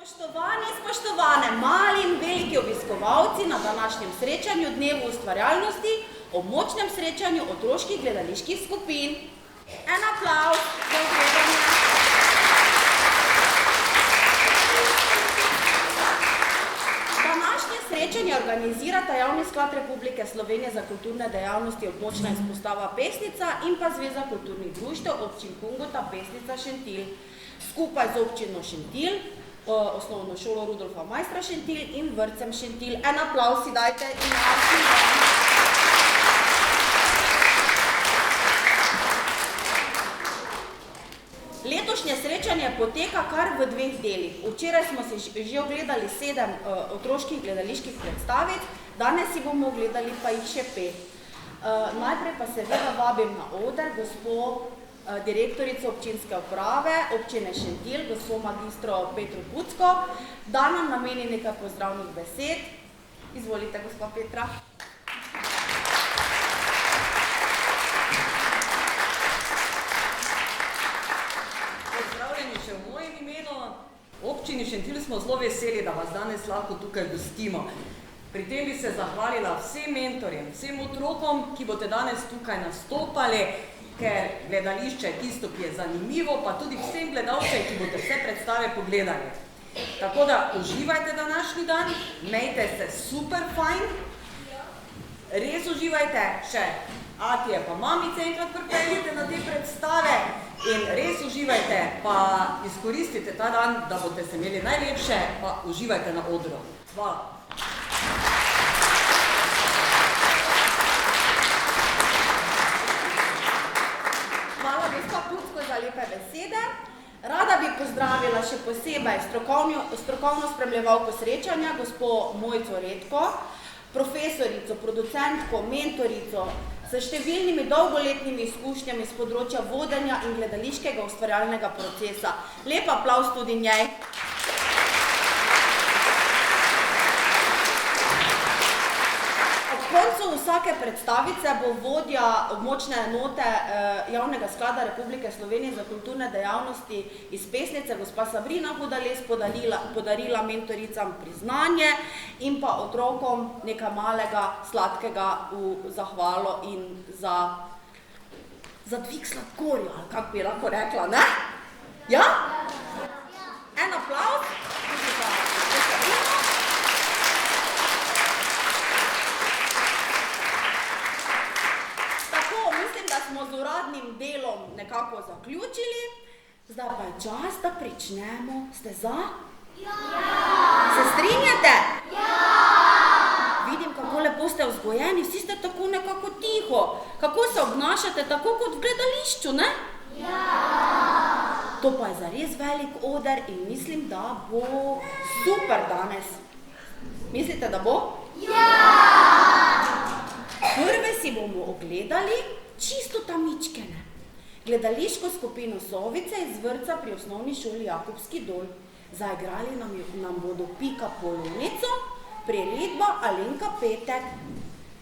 Spoštovani, spoštovane, mali in veliki obiskovalci na današnjem srečanju Dnevu ustvarjalnosti ob močnem srečanju otroških gledaliških skupin. En aplavz za ogledanje. Današnje srečanje organizirata Javni sklad Republike Slovenije za kulturne dejavnosti Območna izpostava Pesnica in pa Zveza kulturnih društev občin Kungota Pesnica Šentilj. Skupaj z občino Šentilj, osnovno šolo Rudolfa Maistra Šentilj in vrtcem Šentilj. En aplavz si dajte in Letošnje srečanje poteka kar v dveh delih. Včeraj smo si že ogledali 7 otroških gledaliških predstavic, danes si bomo ogledali pa jih še 5. Najprej pa seveda vabim na oder gospo direktorico občinske uprave občine Šentilj, gospo magistro Petro Pucko, da nam nameni nekaj pozdravnih besed. Izvolite, gospa Petra. Pozdravljeni še v mojem imenu. V občini Šentilj smo zelo veseli, da vas danes lahko tukaj gostimo. Pri tem bi se zahvalila vsem mentorjem, vsem otrokom, ki boste danes tukaj nastopali, ker gledališče je tisto, ki je zanimivo, pa tudi vsem gledalcem, ki boste vse predstave pogledali. Tako da uživajte današnji dan, imejte se super fajn, res uživajte, še atije pa mamice enkrat pripeljite na te predstave in res uživajte, pa izkoristite ta dan, da boste se imeli najlepše, pa uživajte na odru. Hvala. Hvala, gospa Pucko, za lepe besede. Rada bi pozdravila še posebej strokovno spremljevalko srečanja, gospo Mojco Redko, profesorico, producentko, mentorico s številnimi dolgoletnimi izkušnjami s področja vodenja in gledališkega ustvarjalnega procesa. Lep aplavz tudi njej. Ob koncu vsake predstavice bo vodja območne enote Javnega sklada Republike Slovenije za kulturne dejavnosti iz Pesnice, gospa Sabrina Hudales, podarila mentoricam priznanje in pa otrokom nekaj malega sladkega v zahvalo in za dvig sladkorja, ali kako bi lahko rekla, ne? Ja? En aplavz. Smo z uradnim delom nekako zaključili, zdaj pa je čas, da pričnemo. Ste za? Ja! Se strinjate? Ja! Vidim, kako lepo ste vzgojeni, vsi ste tako nekako tiho. Kako se obnašate, tako kot v gledališču, ne? Ja! To pa je zares velik oder in mislim, da bo super danes. Mislite, da bo? Ja! Prve si bomo ogledali čisto tamičkene. Gledališko skupino Sovice iz vrtca pri osnovni šoli Jakobski dol. Zaigrali nam bodo Pika Polonico, priredba Alenka Petek.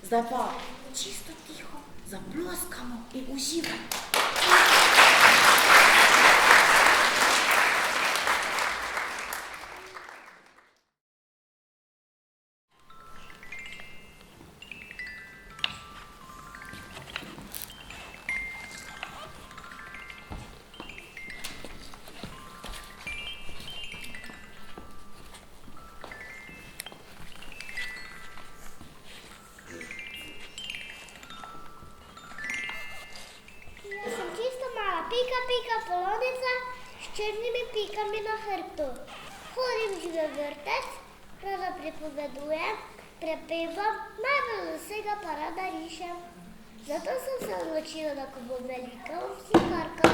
Zdaj pa čisto tiho zaploskamo in uživamo. Pika Polonica s črnimi pikami na hrbtu. Hodim v vrtec, rada pripovedujem, prepevam, najbolj vsega pa rada rišem. Zato sem se odločila, da ko bom velika, bom slikarka.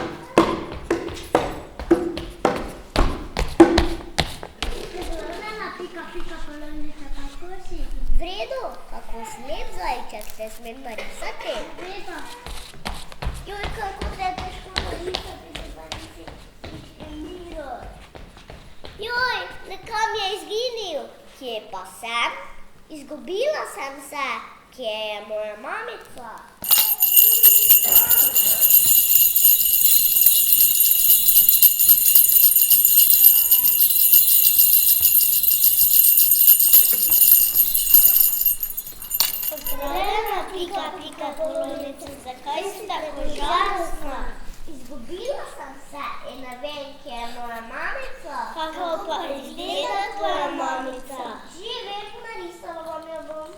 Pika Polonica, kako si? V redu, kako slep zajček te smem narisati? V redu. Joj, kako te je težko narisati, da pa nisi Miro. Joj, nekam je izginil. Kje pa sem? Izgubila sem se. Kje je moja mamica? tako žalostna. Izgubila sem se in ne vem, kje je moja mamica. Kako pa izgleda tvoja mamica? Že vem, narisala vam jo bom.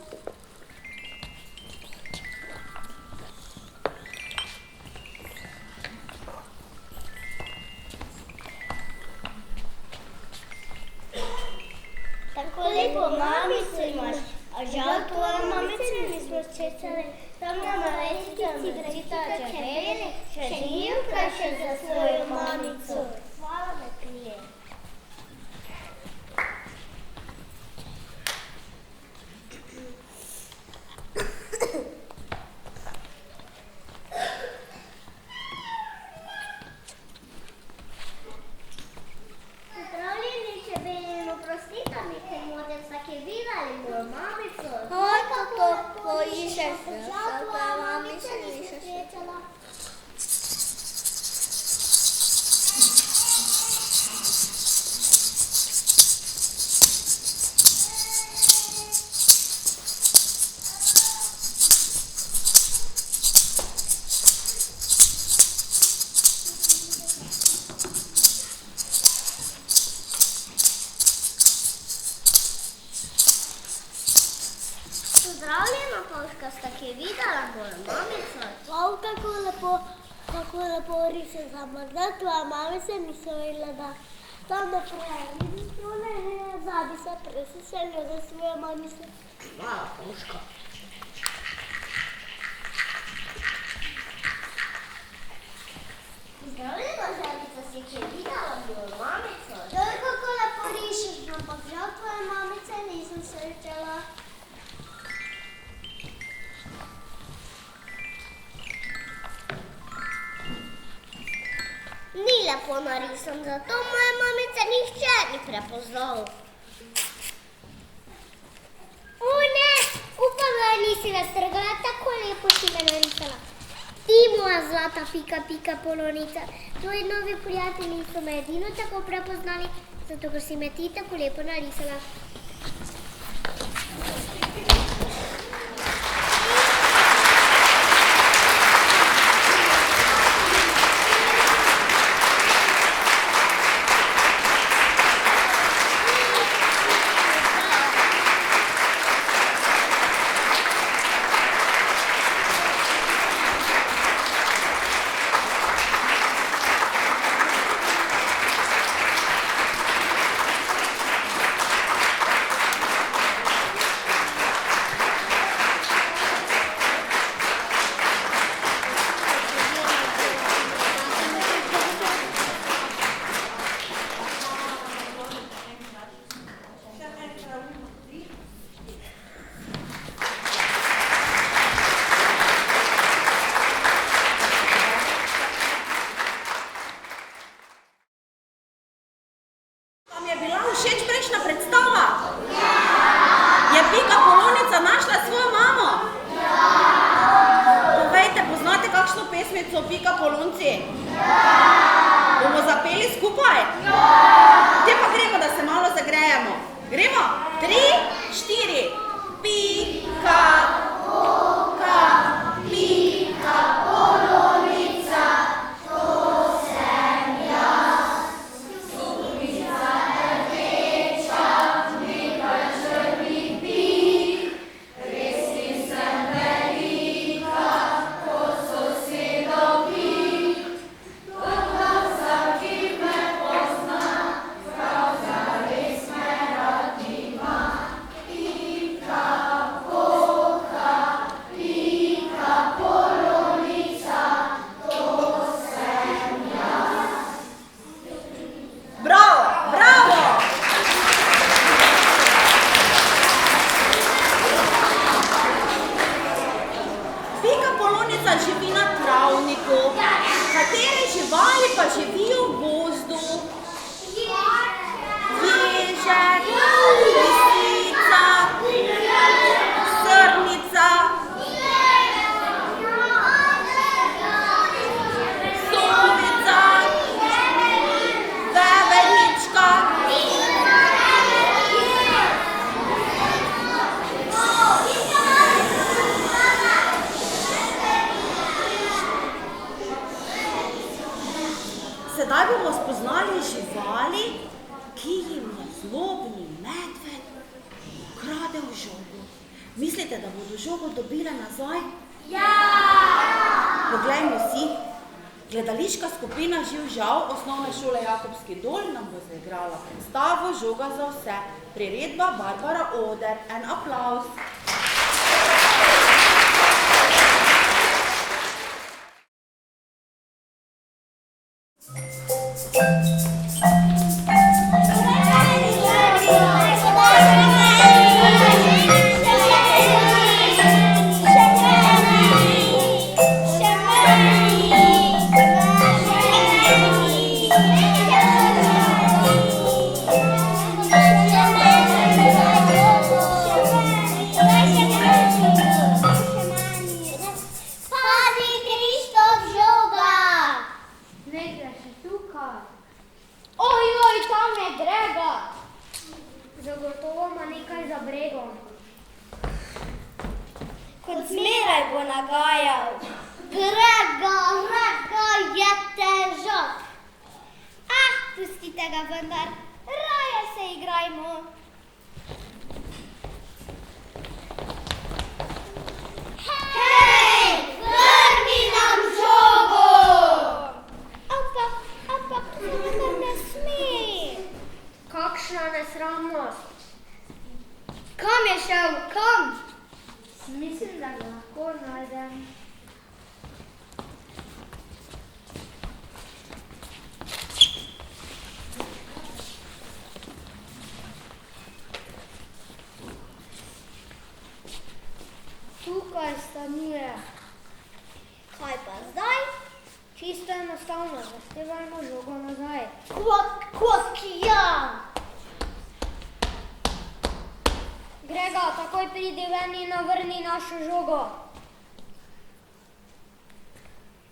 Tako lepo mamico imaš, a žal tvoja mamica nismo čecali. Tam nam rečite, vrčita čebele, še želim vprašati za svojo mamico. Hvala, da krije. Pozdravljeni čebele in oprostite mi, ker morate vsake videli mojo mamico. Oj, kako poišeš se, tvoja mamica nisem srečala. Pozdravljena, Pavška, sta kje videla mojo mamico? Wow, kako lepo riše za morda tvoja mamica nisem videla, da tam naprej vidim tole, zadnji se presešenjo za svojo mamico. Hvala, Pavška. Pozdravljena, želica, si kje videla mojo mamico? Joj, kako lepo rišeš, ampak žal tvoja mamica nisem srečala. Ni lepo narisan, zato moja mamica nihče ni prepoznal. O ne, upam, da nisi raztrgala, tako lepo si me narisala. Ti, moja zlata pika polonica, tvoji novi prijatelji so me edino tako prepoznali, zato ker si me ti tako lepo narisala. Pika Polonci? Bomo zapeli skupaj? Te pa gremo, da se malo zagrejemo. Gremo? 3, 4. Pika, poka, pika, polonica, to sem jaz. Sumica rdeča, nekaj črnih pik, res nisem velika, kot sosedov pik. Toda vsaki me pozna, prav zares me rad ima. Pika, poka, pika, polonica, to sem jaz. Bravo, bravo! Pika Polonica živi na travniku. Katere živali pa živijo v gozdu? Ježek, lisica, srnica, sovica, veverička. bomo spoznali živali, ki jim je zlobni medved ukradel žogo. Mislite, da bodo žogo dobile nazaj? Ja! Poglejmo si, gledališka skupina Živ žal osnovne šole Jakobski dol nam bo zaigrala predstavo Žoga za vse. Priredba Barbara Oder. En aplavz.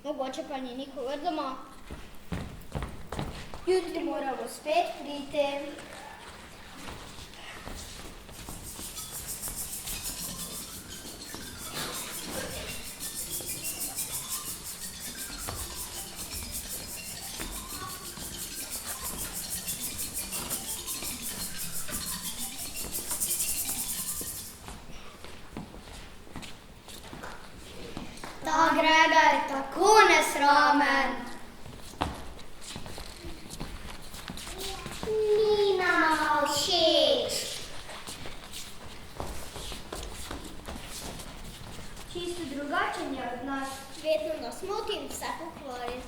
Mogoče pa ni nikogar doma. Jutri moramo spet priti. Ta Grega je tako nesramen. Ni nama všeč. Čisto drugačen je od nas. Vedno nas moti in vse pokvari.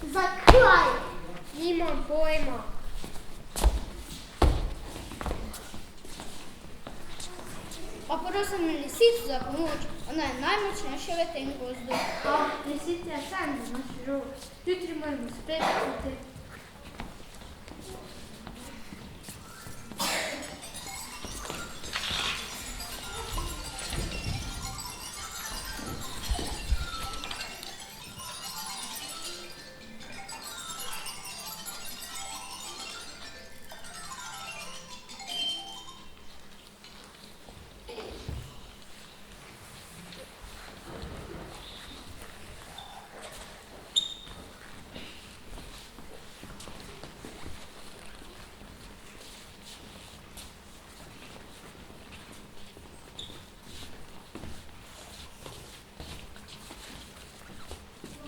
Zakaj? Nimam pojma. Pa prosim lisico za pomoč, ona je najmočnejša v tem gozdu. Lisica je sam za naš žog. Jutri moramo spet priti.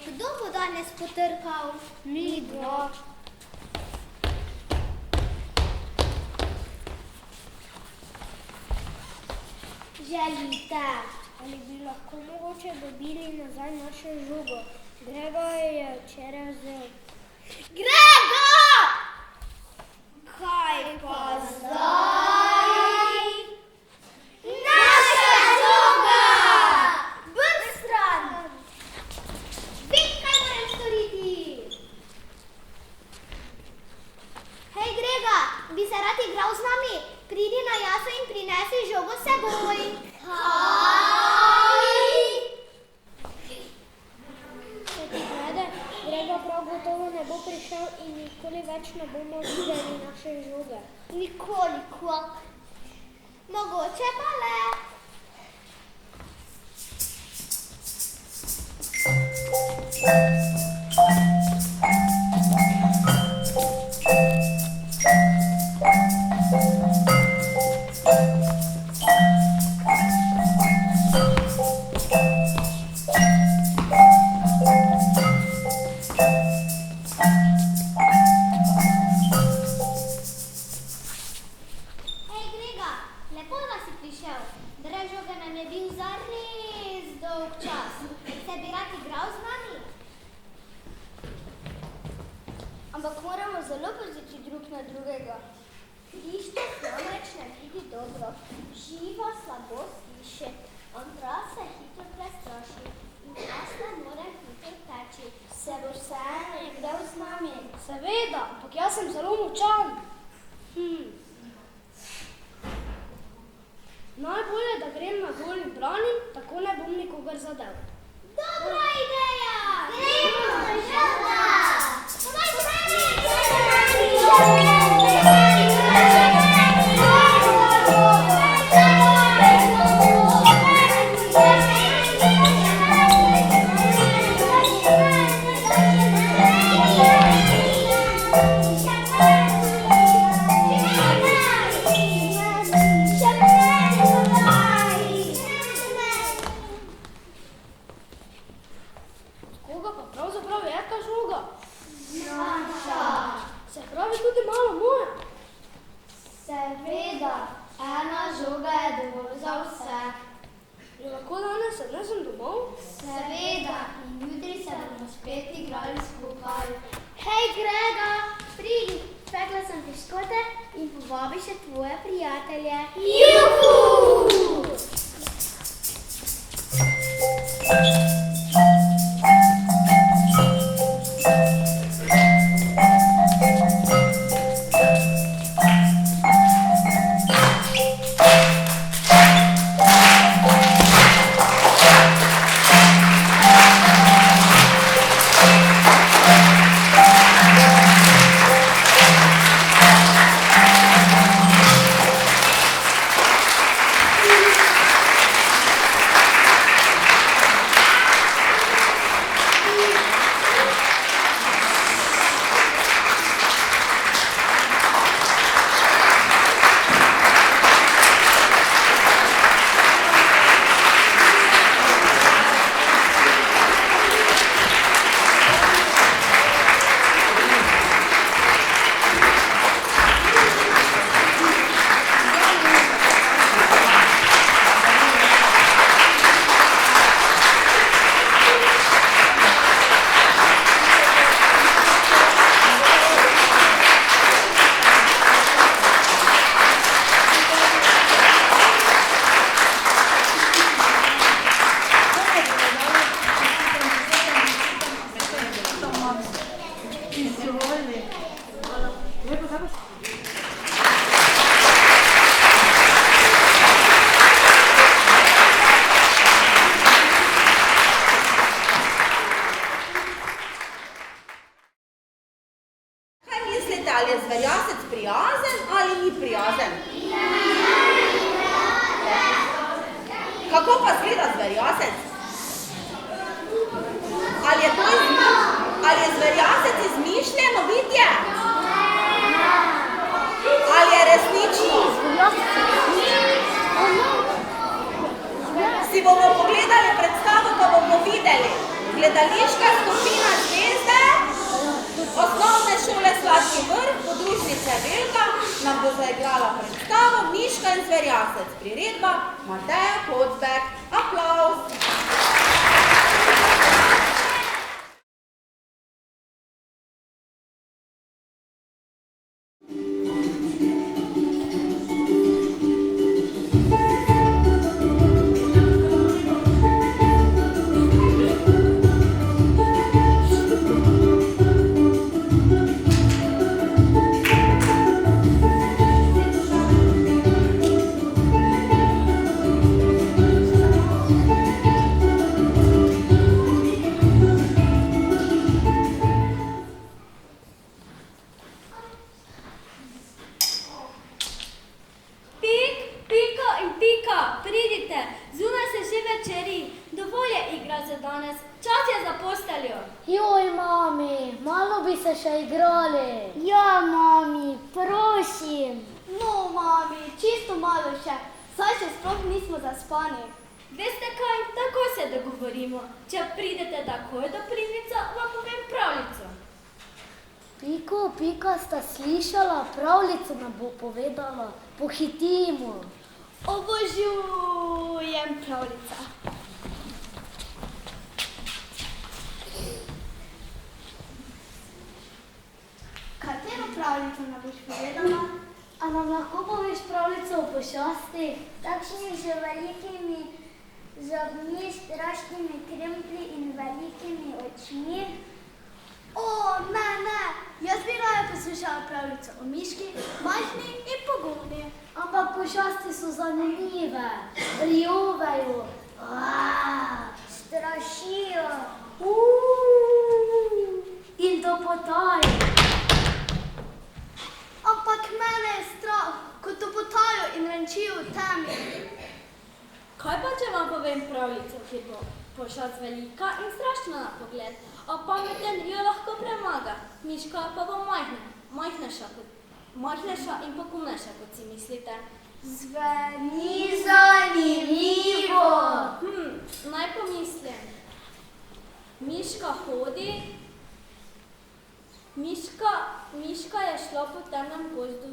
Kdo bo danes potrkal? Mi dva. Želite? Ali bi lahko mogoče dobili nazaj našo žogo? Grega je včeraj vzel. Grega! Kaj pa zdaj? Naša žoga! Brž stran! Vem, kaj moram storiti! Hej, Grega, bi se rad igral z nami? Pridi na jaso in prinesi žogo s seboj. Grega prav gotovo ne bo prišel in nikoli več ne bomo videli naše žoge. Nikoli, kvak. Mogoče pa le. Hej, Grega, lepo, da si prišel. Brez žoge nam je bil zares dolg čas. Se bi rad igral z nami? Ampak moramo zelo paziti drug na drugega. Krištof namreč ne vidi dobro. Živa slabo sliši. Andra se hitro prestraši. In jaz ne morem hitro teči. Se boš vseeno igral z nami? Seveda, ampak jaz sem zelo močan. Najbolje, da grem na dol in branim, tako ne bom nikogar zadel. Dobra ideja! Gremo, želda! Pomaj Koga pa pravzaprav je ta žoga? Se pravi tudi malo moja. Seveda, ena žoga je dovolj za vse. In lahko danes odnesem domov? Seveda, in jutri se bomo spet igrali skupaj. Hej, Grega, pridi, spekla sem piškote in povabi še tvoje prijatelje. Juhu! Ali je zverjasec prijazen ali ni prijazen? Kako pa izgleda zverjasec? Ali je zverjasec izmišljeno bitje? Ali je resnično? Si bomo pogledali predstavo, pa bomo videli. Gledališka skupina Zvezde Osnovne šole Sladki Vrh, podružnice Velka, nam bo zaigrala predstavo Miška in zverjasec, priredba Mateja Kocbek. Aplavz! se še igrali. Ja, mami, prosim. No, mami, čisto malo še, saj še sploh nismo zaspani. Veste kaj, tako se dogovorimo. Če pridete takoj do pridnice, vam povem pravljico. Pika sta slišala, pravljico nam bo povedala. Pohitimo. Obožujem pravljica. Katero pravljico nam boš povedala? A nam lahko poveš pravljico o pošasti? Takšni z velikimi zobmi, strašnimi kremplji in velikimi očmi. O, ne, jaz bi raje poslušala pravljico o miški, majhni in pogumni. Ampak pošasti so zanimive. Rjovejo. Strašijo. In topotajo. Ampak mene je strah, ko topotajo in renčijo v temi. Kaj pa, če vam povem pravljico, ki bo pošast velika in strašna na pogled, a pameten jo lahko premaga, miška pa bo majhnejša in pogumnejša, kot si mislite. Zveni zanimivo. Naj pomislim. Miška hodi. Miška je šla po temnem gozdu.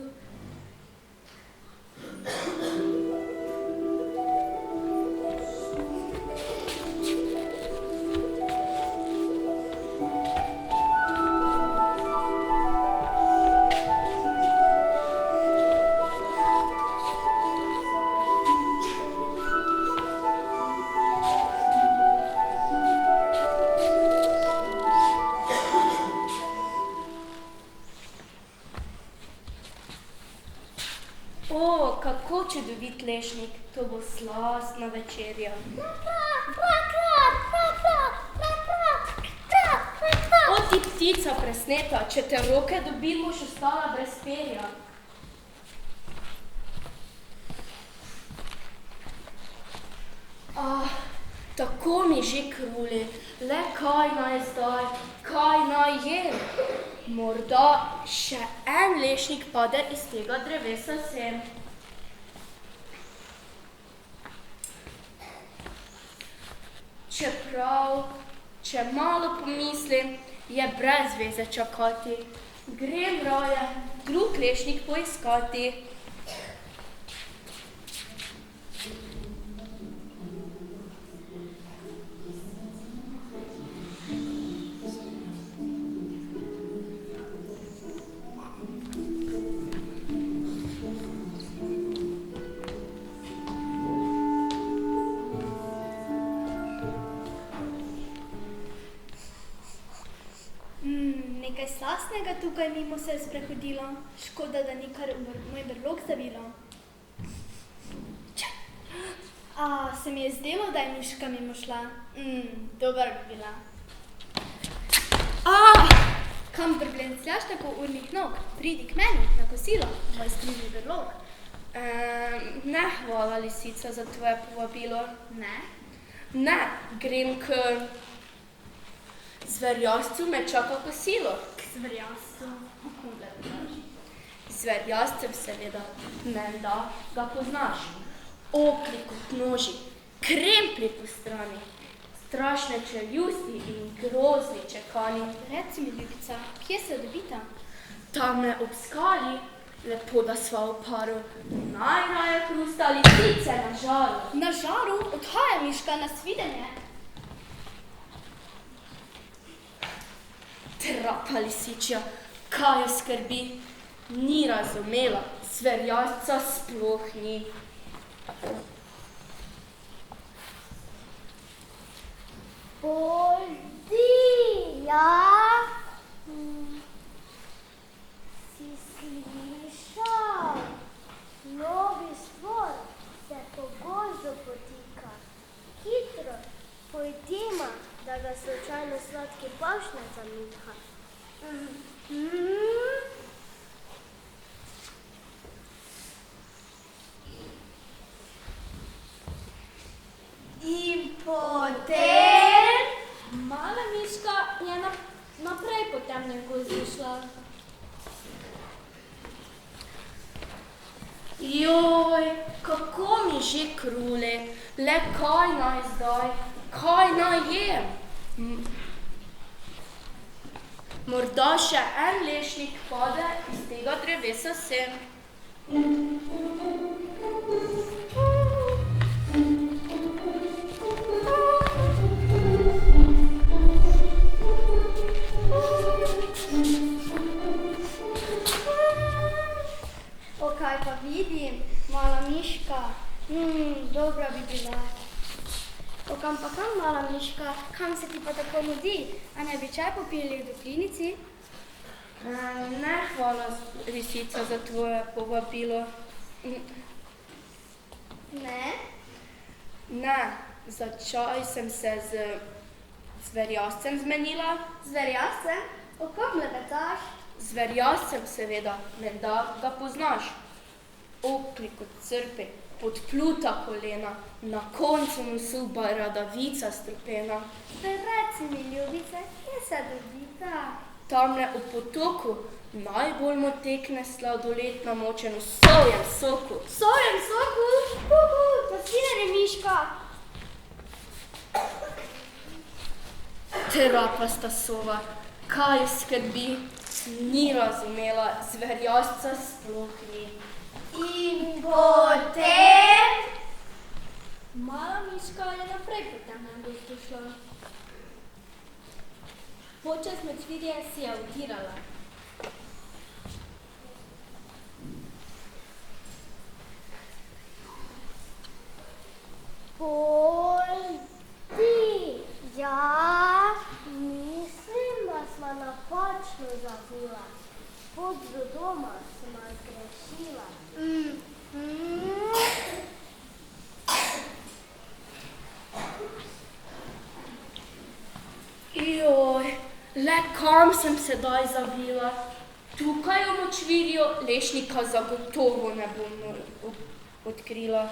Kako čudovit lešnik, to bo slastna večerja. O ti ptica presneta, če te v roke dobim, boš ostala brez perja. Tako mi že kruli, le kaj naj zdaj, kaj naj jem? Morda še en lešnik pade iz tega drevesa sem. Čeprav, če malo pomislim, je brez veze čakati. Grem raje drug lešnik poiskati. Nekaj slastnega tukaj mimo se je sprehodilo. Škoda, da ni kar moj brlog zavilo. Se mi je zdelo, da je miška mimo šla. Dober bi bila. Kam brbljensljaš tako urnih nog? Pridi k meni na kosilo, moj skrivni brlog. Ne, hvala, lisica, za tvoje povabilo. Ne? Ne, grem k zverjascu, me čaka kosilo. K zverjascu? Zverjascev seveda, menda ga poznaš. Okli kot noži, kremplji po strani, strašne čeljusti in grozni čekani. Reci mi, ljubica, kje se dobita? Tamle ob skali, lepo da sva v paru, najraje hrusta lisice na žaru. Na žaru? Odhaja miška, na svidenje. Trapa lisičja, kaj jo skrbi, ni razumela, zverjasca sploh ni. Poldi, ja? Si slišal? Novi spor se po gozdu potika. Hitro, pojdimo, da ga slučajno sladki pavš ne zamika. In potem? Mala miška je Naprej po temnem gozdu šla. Joj, kako mi že kruli, le kaj naj zdaj, kaj naj jem? Morda še en lešnik pade iz tega drevesa sem. O, kaj pa vidim, mala miška, dobra bi bila. O, kam pa kam, mala miška, kam se ti pa tako mudi? A ne bi čaj popili v toplinici? Ne, hvala, lisica, za tvoje povabilo. Ne? Ne, za čaj sem se z zverjascem zmenila. Zverjascem? O kom lebetaš? Zverjascem seveda, menda ga poznaš. Okli kot crpi, podpluta kolena, na koncu nosu bradavica strupena. Reci mi, ljubice, kje se dobita? Tamle ob potoku najbolj mu tekne sladoled namočen v sojem soku. Sojem soku? Nasvinjene miška. Trapasta sova, kaj skrbi, ni razumela, zverjasca sploh ni. In potem? Mala miška je naprej po temnem gozdu šla. Počez močvirje si je utirala. Poldi, ja, mislim, da sva napačno zavila. Pot do doma sva zgrešila. Joj, le kam sem sedaj zavila? Tukaj v močvirju lešnika zagotovo ne bom odkrila.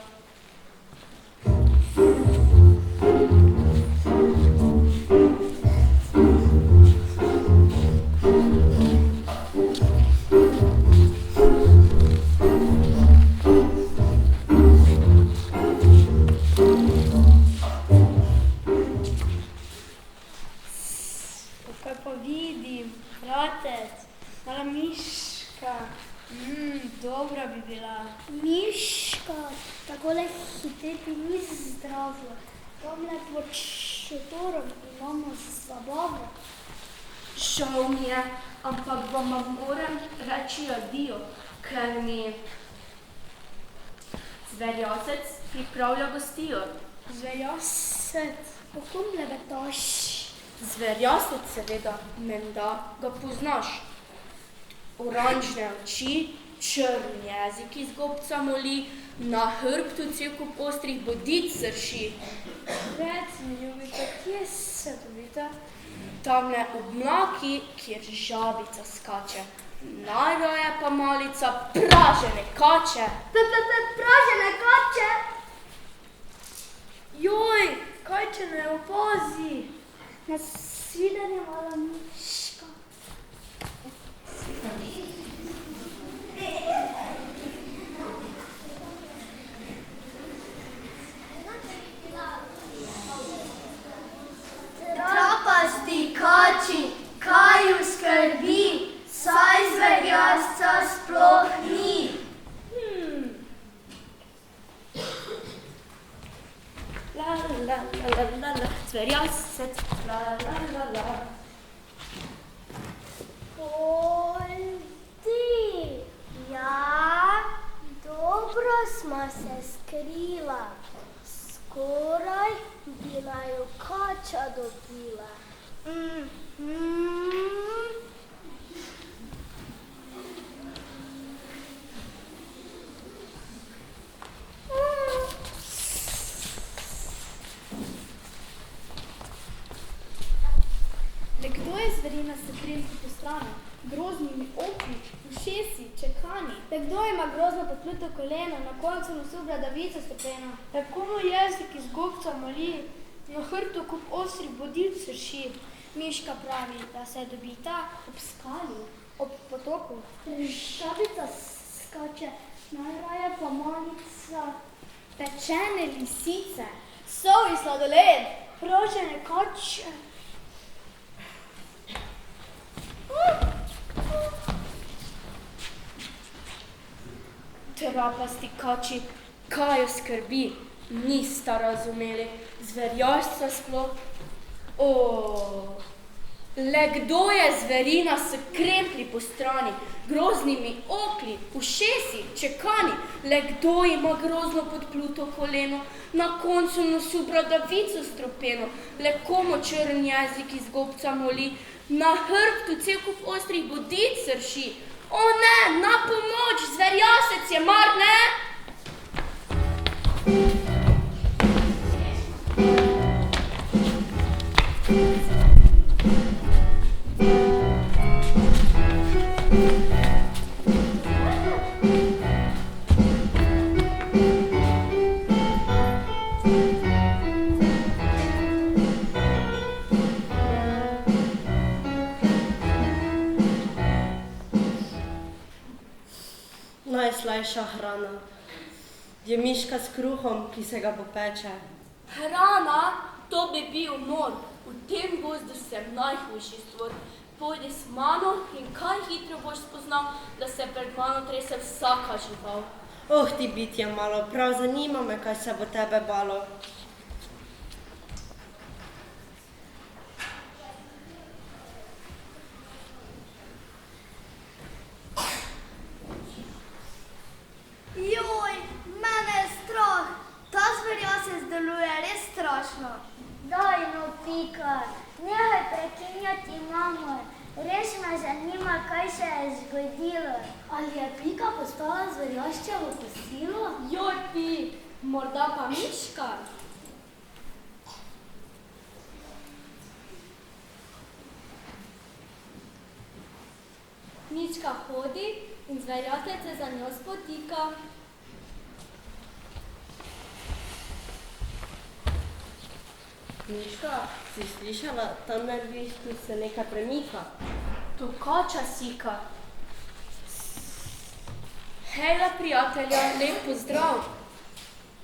Kaj pa vidim, bratec, mala miška, dobra bi bila. Miška, takole hiteti ni zdravilo. Tamle pod šotorom imamo zabavo. Žal mi je, ampak vam moram reči adijo, ker mi zverjasec pripravlja gostijo. Zverjasec, o kom lebetaš? Zverjasec seveda, menda ga poznaš. Oranžne oči, črn jezik iz gobca moli, na hrbtu cel kup ostrih bodic srši. Reci mi, ljubica, kje se dobita? Tamle ob mlaki, kjer žabica skače, najraje pa malica pražene kače. Pražene kače! Joj, kaj če ne opazi? Nasvidenje, mala miška. Trapasti kači, kaj ju skrbi, saj zverjasca sploh ni. La la la la la la, zverjasec, la la la la. Poldi, ja, dobro sva se skrila. Skoraj bi naju kača dobila. Le kdo je zverina s krilci postrani, groznimi okni, ušesi, čekani? Le kdo ima grozno podpluto koleno, na koncu nosu bradavica stopena? Le komu jezik iz gobca moli, na hrbtu kup ostrih bodic srši? Miška pravi, da se dobita ob skali, ob potoku. Šabica skače, najraje pa malica. Pečene lisice, sovi sladoled, prožene kače. Trapasti kači, kaj jo skrbi, nista razumeli, zverjašca sploh. Le kdo je zverina s kremplji po strani, groznimi okli, ušesi, čekani, le kdo ima grozno podpluto koleno, na koncu nosu bradavico stropeno, le komu črn jezik iz gobca moli, na hrbtu cel kup ostrih bodic srši. O ne, na pomoč, zverjasec je, mar ne? Najslajša hrana je miška s kruhom, ki se ga popeče. Hrana, to bi bil mor, v tem gozdu sem najhujši stvor. Pojdi s mano in kaj hitro boš spoznal, da se pred mano trese vsaka žival. Oh, ti bitje malo, prav zanima me, kaj se bo tebe balo. Joj, mene je strah. Ta zverjasec deluje res strašno. Daj no, Pika, nehaj prekinjati mamo. Res me zanima, kaj se je zgodilo. Ali je Pika postala zverjaščevo kosilo? Joj, Pi, morda pa Miška? Mička hodi in zverjatec se za njo spotika. Miška, si slišala, tam na lvišču se nekaj premika? To kača sika. Hejla, prijatelja, lep pozdrav.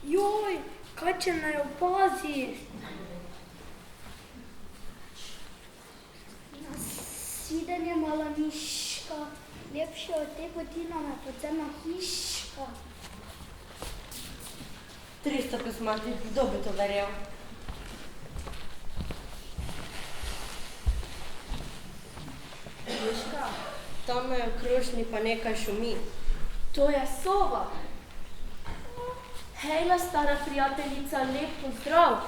Joj, kače naj opazi. Sidenje mala miška, lepše od te potina me podzemna hiška. 300 kosmatih, kdo bi to verjel? Miška, tam je v krošnji pa nekaj šumi. To je sova. Hejla, stara prijateljica, lep pozdrav.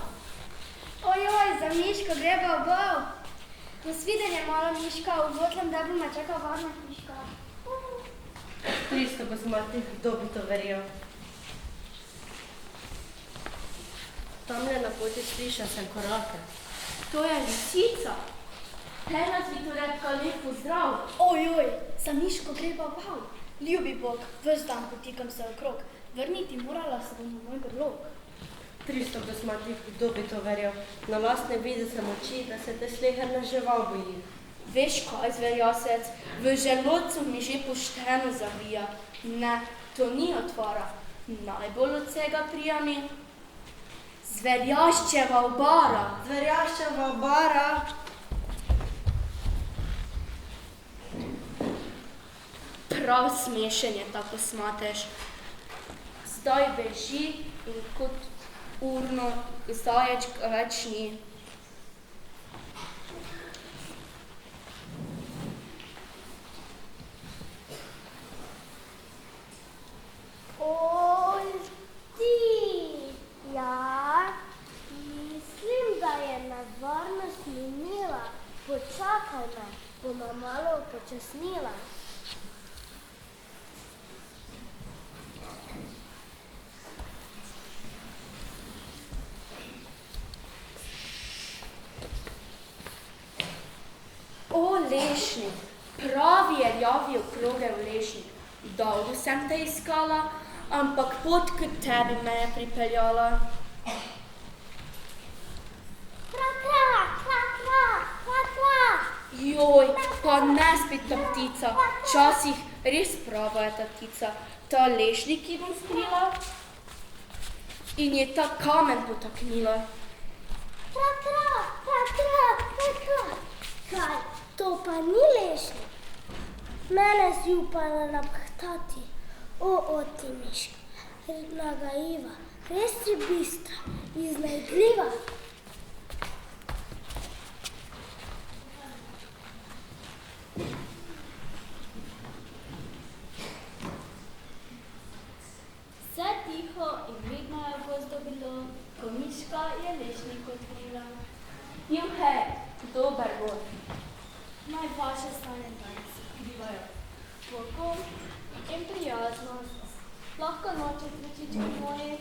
Ojoj, za Miško greba obav. Nasvidenje, mala Miška, v votlem debu me čaka varna hiška. 300 kosmatih, kdo bi to verjel? Tamle na poti slišal sem korake. To je lisica. Hejla, zvitoretka, lep pozdrav. Ojoj, za Miško greba obav. Ljubi Bog, ves dan potikam se okrog. Vrniti morala se bom v moj brlog. 300 kosmatih, kdo bi to verjel? Na lastne vide sem oči, da se te sleherna žival boji. Veš kaj, zverjasec, v želodcu mi že pošteno zavija. Ne, to ni otvora. Najbolj od vsega prija mi zverjaščeva obara. Zverjaščeva obara. Prav smešen je tako smateš. Zdaj beži in kot urno zaječka več ni. Oj, ti! Ja, mislim, da je nevarnost minila. Počakaj me, bom malo upočasnila. O, lešnik, pravi je rjavi okrogel lešnik. Dolgo sem te iskala, ampak pot k tebi me je pripeljala. Kra, kra, kra, kra, kra, Včasih res prava je ta ptica, ta lešnik je skrila in je ta kamen potaknila. Kaj, to pa ni lešnik. Mene si upala naphtati. O, ti miška, nagajiva, res si bistra, iznajdljiva. Vse tiho in vidno je v gozdu bilo, ko miška je lešnik odkrila. Juhe, dober god. Naj vaše stanje danes skrivajo pogum in prijaznost. Lahko noče cvečički moji.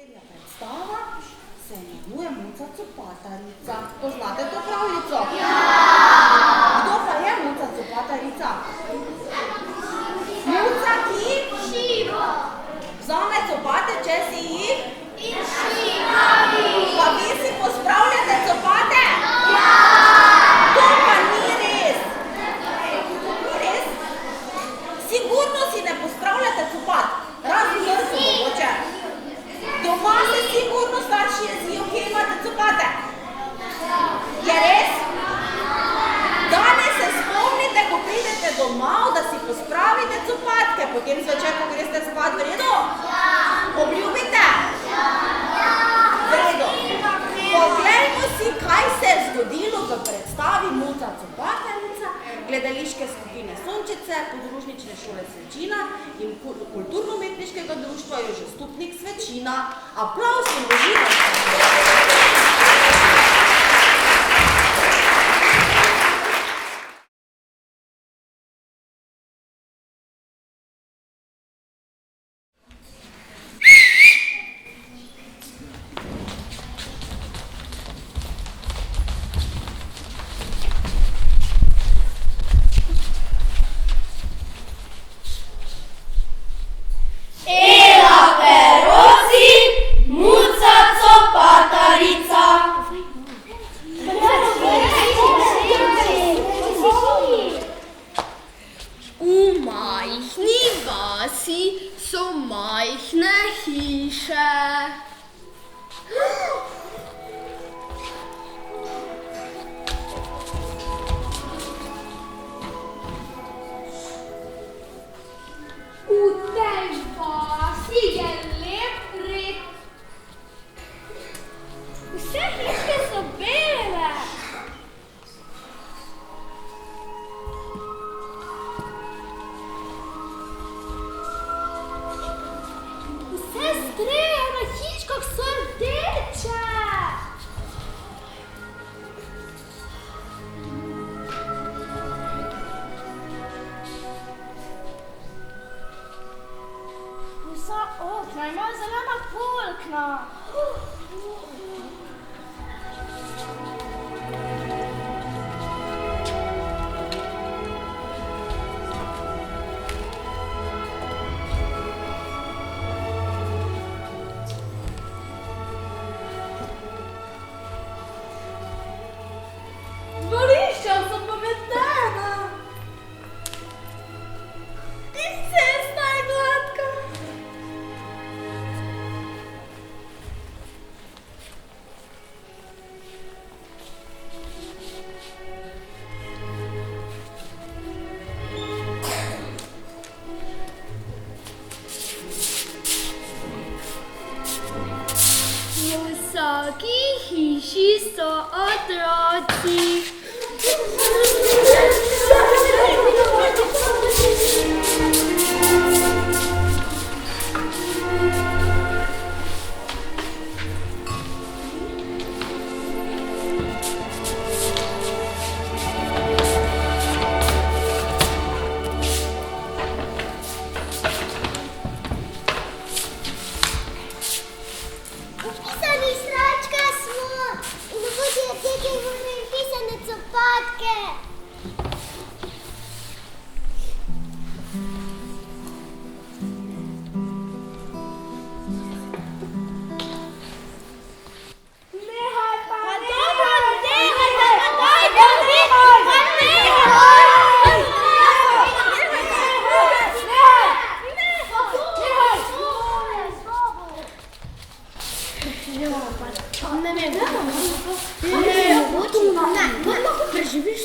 Naslednja predstava se imenuje Muca Copatarica. Poznate to pravljico? Ja! Kdo pa je Muca Copatarica? Muca, ki šiva. Vzame copate, če si jih in šiva. Pa vi si pospravljate copate? Ja! To pa ni res. Ni res? Sigurno si ne pospravljate copat. Razen vrstu mogoče. Doma se sigurno starši jezijo, kje imate copate. Je res? Danes se spomnite, ko pridete domov, da si pospravite copatke, potem zvečer, ko greste spat, v redu? Obljubite? V redu. Poglejmo si, kaj se je zgodilo v predstavi Muca Copatarica, gledališke skupine Sončice, podružnične šole Svečina in kulturno-umetniškega društva Jože Stupnik Svečina. Aplavz in uživajte! Muca Copatarica. okna, ima zelena polkna. Miši so otroci. Pisani sračka smo in vodje teke vrne pisane copatke. Nehaj pa,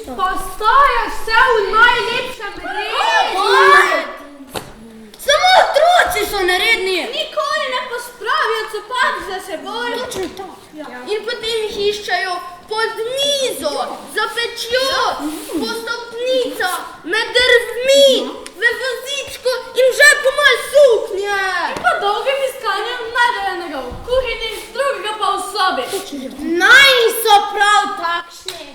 Postajaš vse v najlepšem redu. Samo otroci so neredni. Nikoli ne pospravijo copat za seboj. Točno to. In potem jih iščejo pod mizo, za pečjo, po stopnicah, med drvmi, v vozičku in v žepu malo suknje. In pa dolgim iskanjem najdejenega v kuhinji, drugega pa v sobi. Najni so prav takšni.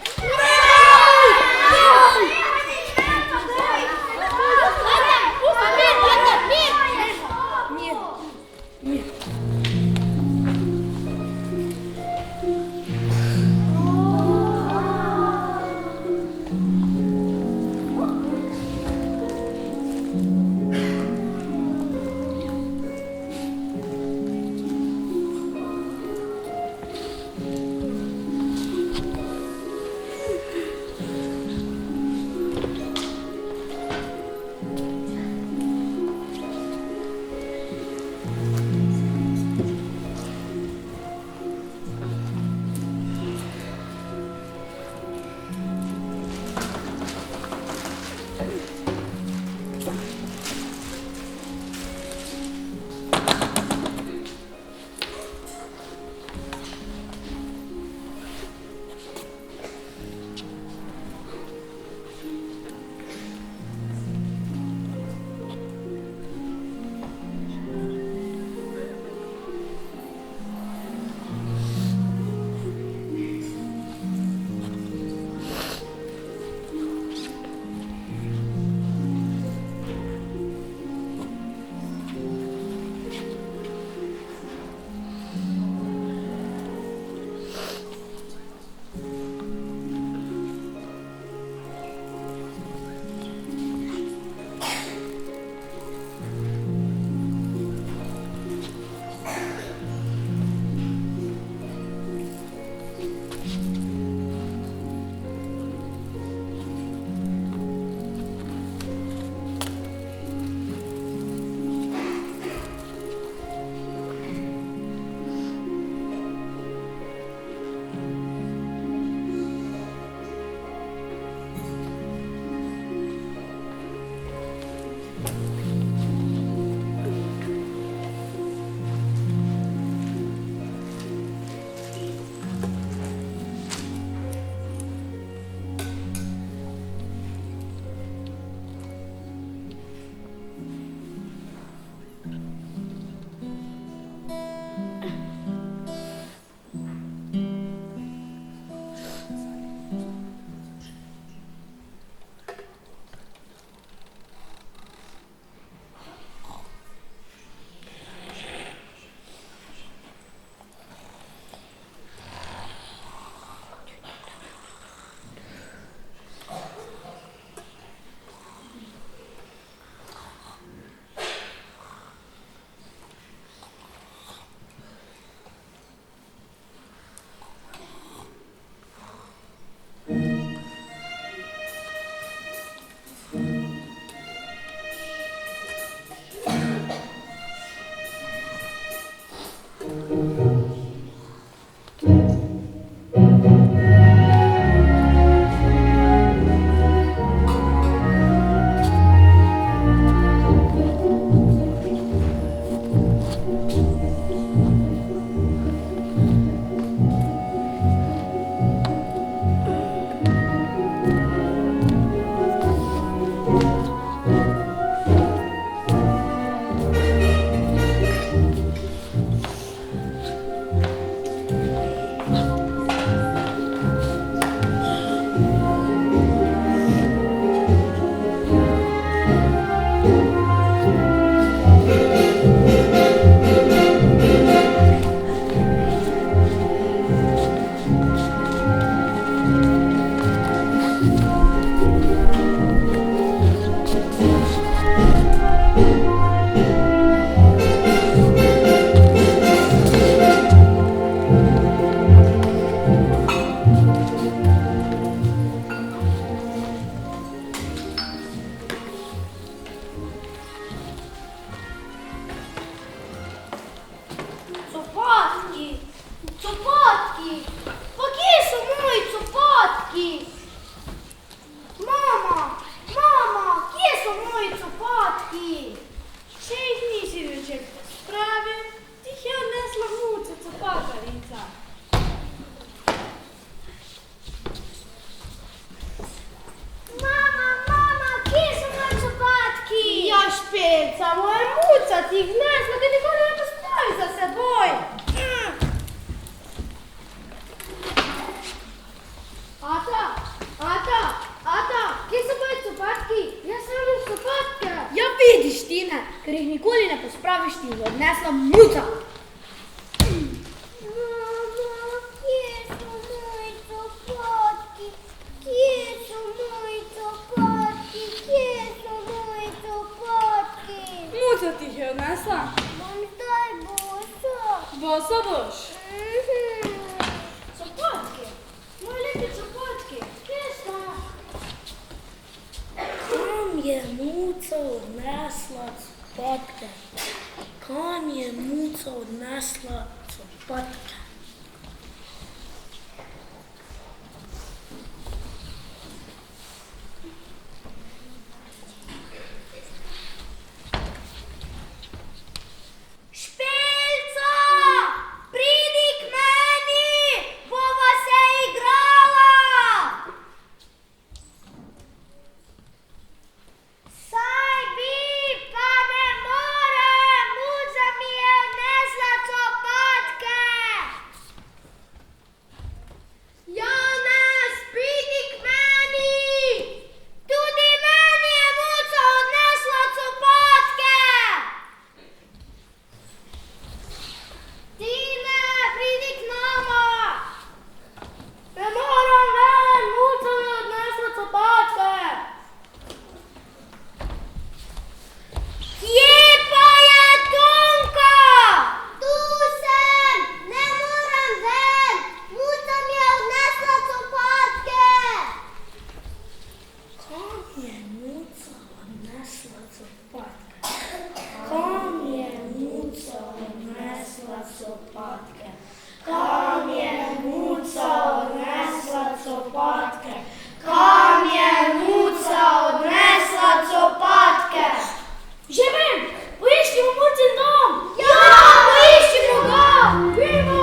copatki! Če jih nisi večer spravil, ti jih je odnesla muca copatarica. Mama, kje so moji copatki? Ja, Špelca, moja muca ti jih nesla, da nikoli ne postavi za seboj. Ata, kje so moji copatki? Jaz sem imel copatke. Ja, vidiš, Tine, ker jih nikoli ne pospraviš, ti jih odnesla muca. Mama, kje so moji copatki? Kje so moji copatki? Kje so moji copatki? Muca ti jih je odnesla. Bom zdaj bosa. Bosa boš. Copatki? Moji lepi copatki, kje so? Kam je muca odnesla copatke? Kam je muca odnesla copatke? Špelca, pridi k meni, bova se igrala. Saj bi, pa ne morem, muca mi je odnesla copatke. Janez, pridi k meni, tudi meni je muca odnesla copatke. Tine, pridi k nama! Ne moram ven, muca mi je odnesla copatke. Kje pa je Tonka? Tu sem, ne moram ven, muca mi je odnesla copatke. Kam je muca odnesla copatke? Kam je muca odnesla copatke? Kam je muca odnesla copatke? Kam je muca odnesla copatke? Že vem, poiščimo mucin dom. Ja, poiščimo ga! Gremo.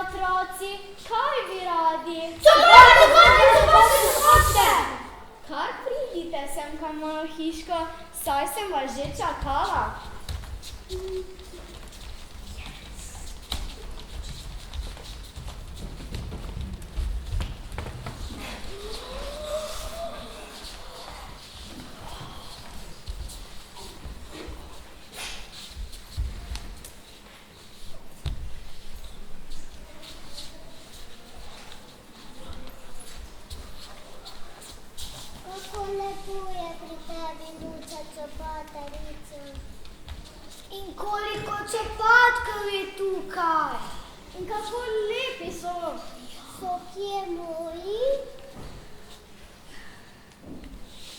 otroci, kaj bi radi? Copatke! Kar pridite semkaj v mojo hiško, saj sem vas že čakala. Kako lepo je pri tebi, Luča Copatarica. In koliko copatkov je tukaj. In kako lepi so. So kje moji?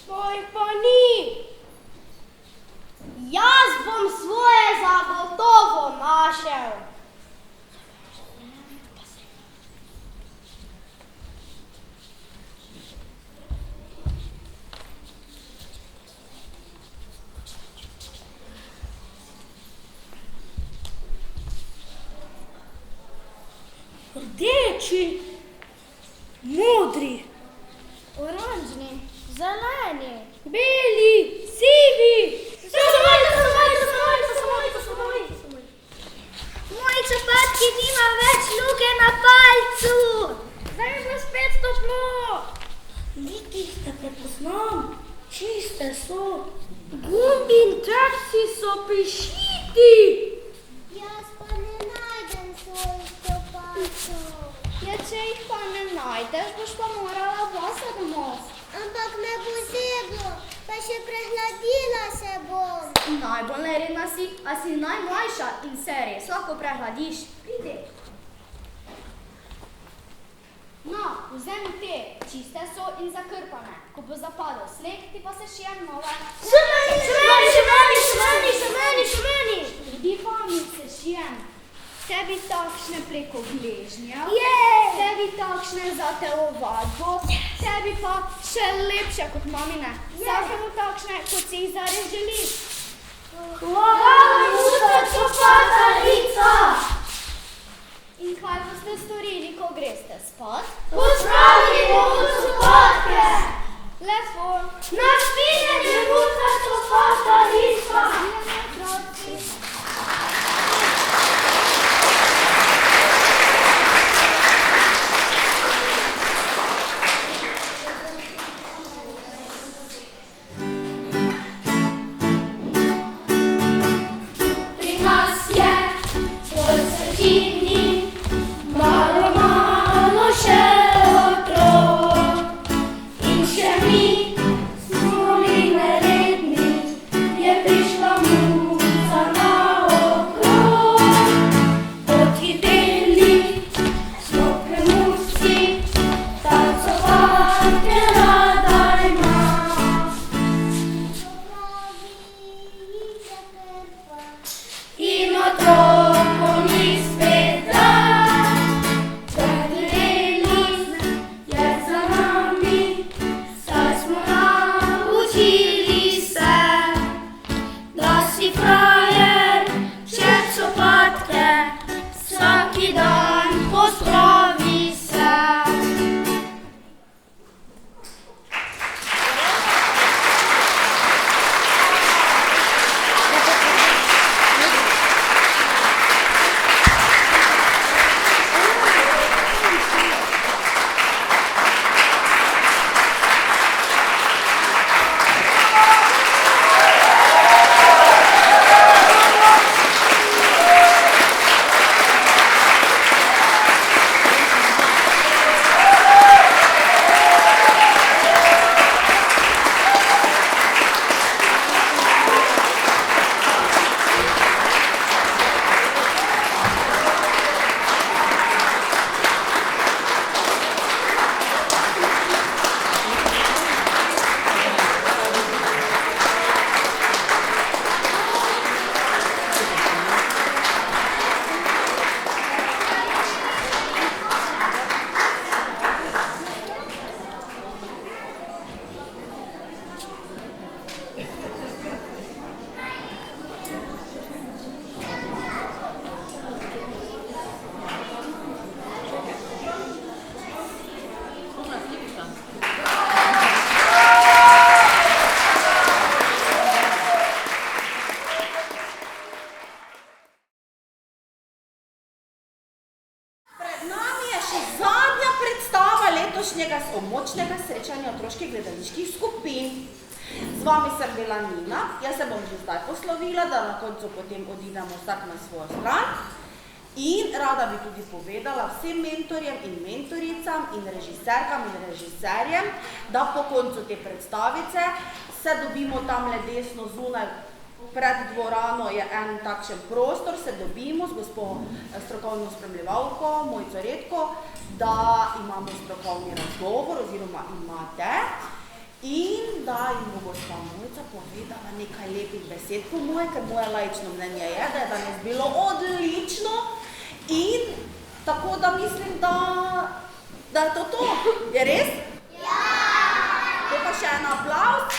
Mojih pa ni. Jaz bom svoje zagotovo našel. Rdeči, modri, Oranžni, zeleni. beli, sivi. Moji čopatki nima več luke na palcu. Zdaj mi bo spet toplo. Niti ste prepoznam, čiste so. Gumbi in trapsi so prišiti. Jaz pa ne najdem svojih copatkov. Ja, če jih pa ne najdeš, boš pa morala vase domov. Ampak me bo zeblo, pa še prehladila se bom. Najbolj neredna si, a si najmlajša in se res lahko prehladiš. Pridi. No, vzemi te, čiste so in zakrpane. Ko bo zapadel sneg, ti pa se šijem nove. Še meni. Pridi pa mi se šijem. Tebi takšne preko gležnjev, Jej! tebi takšne za telovadbo, tebi pa še lepše kot mamine. Vsakemu takšne, kot si jih zares želiš. Hvala, Luča Copatarica. In kaj boste storili, ko greste spat? Pospravili bomo copatke. Lepo. Nasvidenje, Luča Copatarica. Pri nas je svoj srečini, malo še otrok. In še mi smo ročnega srečanja otroških gledaliških skupin. Z vami sem bila Nina, jaz se bom že zdaj poslovila, da na koncu potem odidemo vsak na svojo stran. In rada bi tudi povedala vsem mentorjem in mentoricam in režiserkam in režiserjem, da po koncu te predstavice se dobimo tamle desno zunaj, pred dvorano je en takšen prostor, se dobimo z gospo strokovno spremljevalko, Mojco Redko, da imamo strokovni razgovor oziroma imate in da jim bo gospa Mojca povedala nekaj lepih besed po moje, ker moje laično mnenje je, da je danes bilo odlično in tako da mislim, da je to. Je res? Ja! To pa še en aplavz.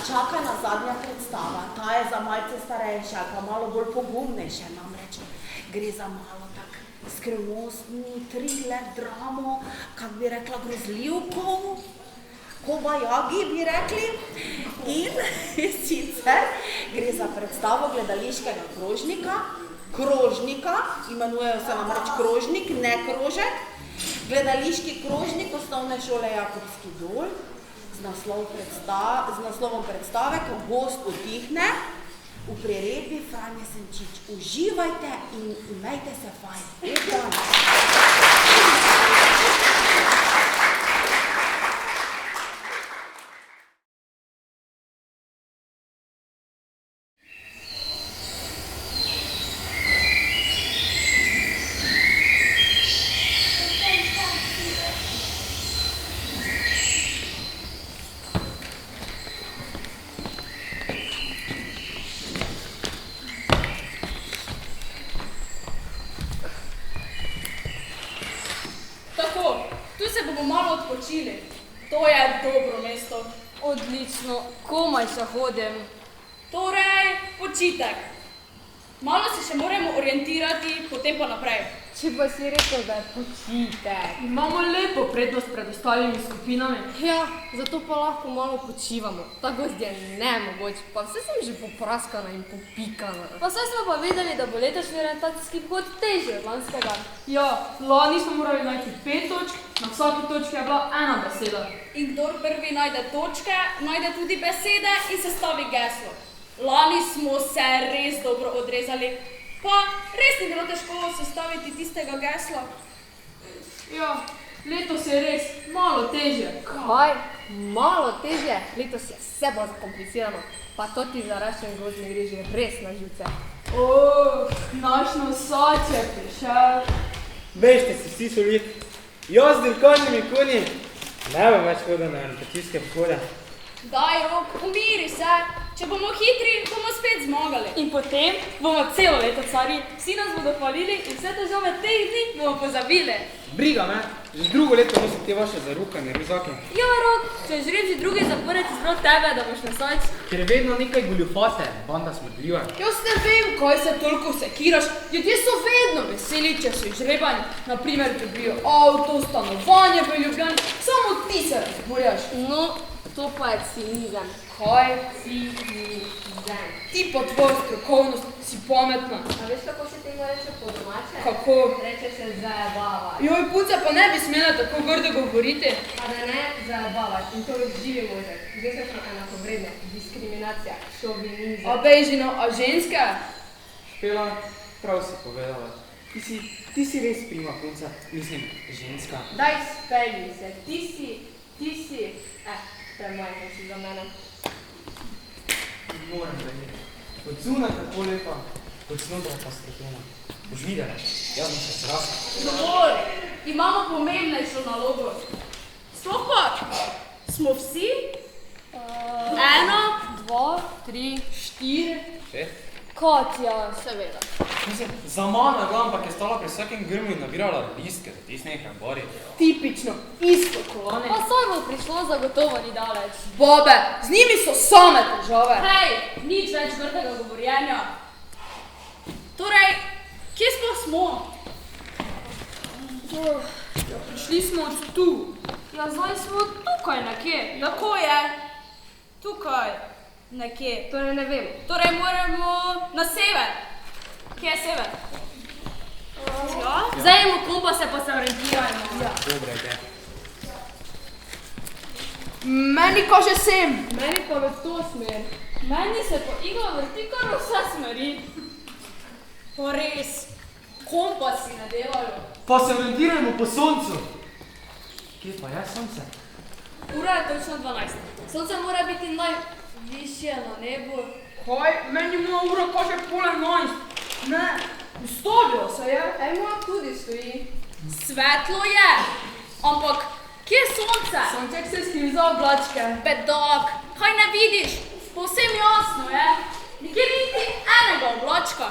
Čaka na zadnja predstava, ta je za malce starejša, pa malo bolj pogumnejša, namreč gre za malo tak skrivnostni thriller, dramo, kak bi rekla, grozljivko, kobajagi bi rekli. In sicer gre za predstavo gledališkega krožnika, imenujejo se namreč krožnik, ne krožek, gledališki krožnik osnovne šole Jakobski dol, z naslovom predstave, ko gost utihne, v priredbi Franje Senčič. Uživajte in imejte se fajn. Lep dan. To je dobro mesto. Odlično, komaj še hodim. Torej, počitek. Malo se še moramo orientirati, potem pa naprej. Če pa si rekel, da je počitek. Imamo lepo prednost pred ostalimi skupinami. Ja, zato pa lahko malo počivamo. Ta gost je nemogoč, pa vse sem že popraskana in popikana. Pa saj smo pa vedeli, da bo letošnji orientacijski pohod težji od lanskega. Ja, lani smo morali najti 5 točk, na vsaki točki je bila ena beseda. In kdor prvi najde točke, najde tudi besede in sestavi geslo. Lani smo se res dobro odrezali, pa res ni bilo težko sestaviti tistega gesla. Ja, letos je res malo težje. Kaj? Malo težje? Letos je vse bolj zakomplicirano. Pa to ti zaraščen gozdni gre že res na živce. Naš nosač je prišel. Bežite se vsi soliti. Jaz z dirkanimi konji ne bom več hodil na orientacijske pohode. Daj, Rok, umiri se. Če bomo hitri, bomo spet zmagali. In potem bomo celo leto cari, vsi nas bodo hvalili in vse težave teh dni bomo pozabili. Briga me, že drugo leto nosim te vaše zarukane ruzake. Ja, Rok, če žreb že drugi zapored izbral tebe, da boš nosač. Ker je vedno nekaj goljufate, banda smrdljiva. Jaz ne vem, kaj se toliko sekiraš. Ljudje so vedno veseli, če so izžrebani. Naprimer, dobijo avto, stanovanje v Ljubljani, samo ti se razburjaš. No, to pa je cinizem. Kaj? Cinizem. Ti pa tvoja strokovnost, si pametna. A veš, kako se tega reče po domače? Kako? Reče se zajebava. Joj, punce pa ne bi smela tako grdo govoriti. A da ne zajebava. In to je živi možek. Zdaj se smo enakovredne. Diskriminacija, šovinizem. A Bežino, a ženske? Špela, prav si povedala. Ti si res prima punca, mislim, ženska. Daj spelji se. Ti si. Premajka si za mene. Moram da je. Od zunaj tako lepa, od znotraj pa strepena. Boš videla, jaz bom se zrasla. Dovolj, imamo pomembnejšo nalogo. Sploh pa, smo vsi? 1, 2, 3, 4. 6. Katja, seveda. Mislim, za mano gledam, ampak je stala pri vsakem grmu in nabirala listke, da ti nekaj bori. Tipično, isto kolone. Pa saj bo prišlo zagotovo ni daleč. Bobe, z njimi so same težave. Hej, nič več grdega govorjenja. Torej, kje sploh smo? Prišli smo od tu. Ja, zdaj smo tukaj nekje. Tako je. Tukaj. Nekje. Torej ne vem. Torej moramo na sever. Kje je sever? Ja? Vzajemo kompase pa se orientirajmo. Dobra ideja. Meni kaže sem. Meni pa v to smer. Meni se pa igla vrti kar v vse smeri. Pa res, kompasi ne delajo. Pa se orientirajmo po soncu. Kje pa je sonce? Ura je točno 12. Sonce mora biti najvišje na nebu. Kaj? Meni moja ura kaže 11:30. Ne, ustavilo se je. Moja tudi stoji. Svetlo je, ampak kje je sonce? Sonček se skrivi za oblačke. Bedak, kaj ne vidiš? Povsem jasno je. Nikjer ni niti enega oblačka.